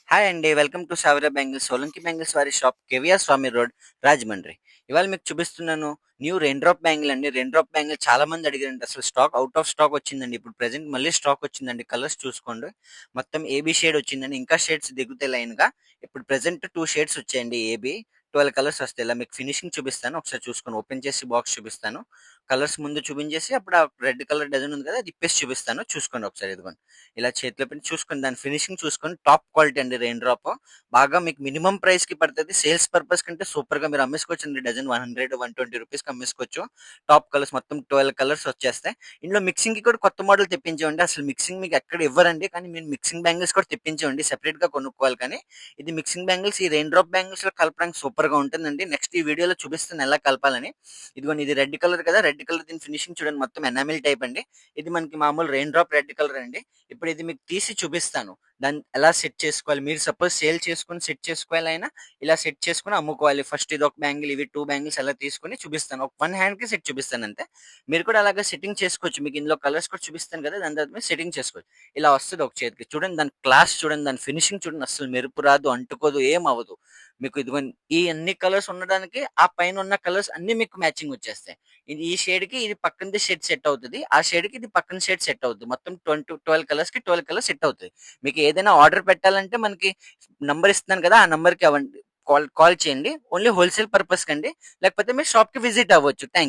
Hi అండి. Welcome to Savira bangles, Solanki bangles వారి shop, KVR Swamy road, Rajahmundry. ఇవాళ మీకు చూపిస్తున్నాను న్యూ రెయిన్ డ్రాప్ బ్యాంగిల్ అండి. రెయిన్ డ్రాప్ బ్యాంగిల్ చాలా మంది అడిగారండి. అసలు స్టాక్ అవుట్ ఆఫ్ స్టాక్ వచ్చిందండి. ఇప్పుడు ప్రెజెంట్ మళ్ళీ స్టాక్ వచ్చిందండి. కలర్స్ చూసుకోండి. మొత్తం ఏబీ షేడ్ వచ్చిందండి. ఇంకా షేడ్స్ దిగుతాయి లైన్‌గా. ఇప్పుడు ప్రెజెంట్ 2 షేడ్స్ వచ్చాయండి ఏబీ. 12 కలర్స్ వస్తాయి. ఇలా మీకు ఫినిషింగ్ చూపిస్తాను. ఒకసారి చూసుకోండి. ఓపెన్ చేసి బాక్స్ చూపిస్తాను. కలర్స్ ముందు చూపించేసి అప్పుడు ఆ రెడ్ కలర్ డిజైన్ ఉంది కదా! అది ఇప్పేసి చూపిస్తాను. చూసుకోండి ఒకసారి ఇదిగోండి. ఇలా చేతిలో పెట్టి చూసుకోండి. దాని ఫినిషింగ్ చూసుకొని టాప్ క్వాలిటీ అండి రెయిన్ డ్రాప్. బాగా మీకు మినిమం ప్రైస్ కి పడుతుంది. సేల్స్ పర్పస్ కంటే సూపర్ గా మీరు అమ్మేసుకోవచ్చు అండి. డజన్ 100, 120 రూపీస్ కి అమ్మేసుకోవచ్చు. టాప్ కలర్స్ మొత్తం 12 కలర్స్ వచ్చేస్తాయి. ఇందులో మిక్సింగ్ కి కూడా కొత్త మోడల్ తెప్పించామండి. అసలు మిక్సింగ్ మీకు ఎక్కడ ఇవ్వరండి. కానీ మేము మిక్సింగ్ బ్యాంగిల్స్ కూడా తెప్పించామండి. సెపరేట్ గా కొనుక్కోవాలి. కానీ ఇది మిక్సింగ్ బ్యాంగిల్స్ ఈ రెయిన్ డ్రాప్ బ్యాంగిల్స్ లో కలపడానికి సూపర్ గా ఉంటుందండి. నెక్స్ట్ ఈ వీడియోలో చూపిస్తాను ఎలా కలపాలని. ఇదిగోండి ఇది రెడ్ కలర్ కదా, రెడ్ కలర్ దీని ఫినిషింగ్ చూడండి, మొత్తం ఎనామిల్ టైప్ అండి. ఇది మనకి మామూలు రెయిన్ డ్రాప్ రెడ్ కలర్ అండి. ఇప్పుడు ఇది మీకు తీసి చూపిస్తాను. దాన్ని ఎలా సెట్ చేసుకోవాలి. మీరు సపోజ్ సేల్ చేసుకొని సెట్ చేసుకోవాలి అయినా ఇలా సెట్ చేసుకొని అమ్ముకోవాలి. ఫస్ట్ ఇది ఒక బ్యాంగిల్, ఇవి 2 బ్యాంగిల్స్ అలా తీసుకొని చూపిస్తాను. ఒక 1 హ్యాండ్ కి సెట్ చూపిస్తాను అంతే. మీరు కూడా అలాగా సెట్టింగ్ చేసుకోవచ్చు. మీకు ఇందులో కలర్స్ కూడా చూపిస్తాను కదా, దాని తర్వాత మీరు సెట్టింగ్ చేసుకోవచ్చు. ఇలా వస్తుంది ఒక చేతికి. చూడండి దాని క్లాస్ చూడండి, దాని ఫినిషింగ్ చూడండి, అసలు మెరుపు రాదు, అంటుకోదు, ఏం అవ్వదు. మీకు ఇదిగో ఈ అన్ని కలర్స్ ఉండడానికి ఆ పైన ఉన్న కలర్స్ అన్ని మీకు మ్యాచింగ్ వచ్చేస్తాయి. ఇది ఈ షేడ్ కి ఇది పక్కనది షేడ్ సెట్ అవుతుంది. ఆ షేడ్ కి ఇది పక్కన షేడ్ సెట్ అవుతుంది. మొత్తం 12 కలర్స్ కి 12 కలర్స్ సెట్ అవుతుంది. మీకు ఏదైనా ఆర్డర్ పెట్టాలంటే మనకి నంబర్ ఇస్తున్నాను కదా, ఆ నంబర్ కి అవ్వండి, కాల్ కాల్ చేయండి. ఓన్లీ హోల్సేల్ పర్పస్ కండి. లేకపోతే మీరు షాప్ కి విజిట్ అవ్వచ్చు. థ్యాంక్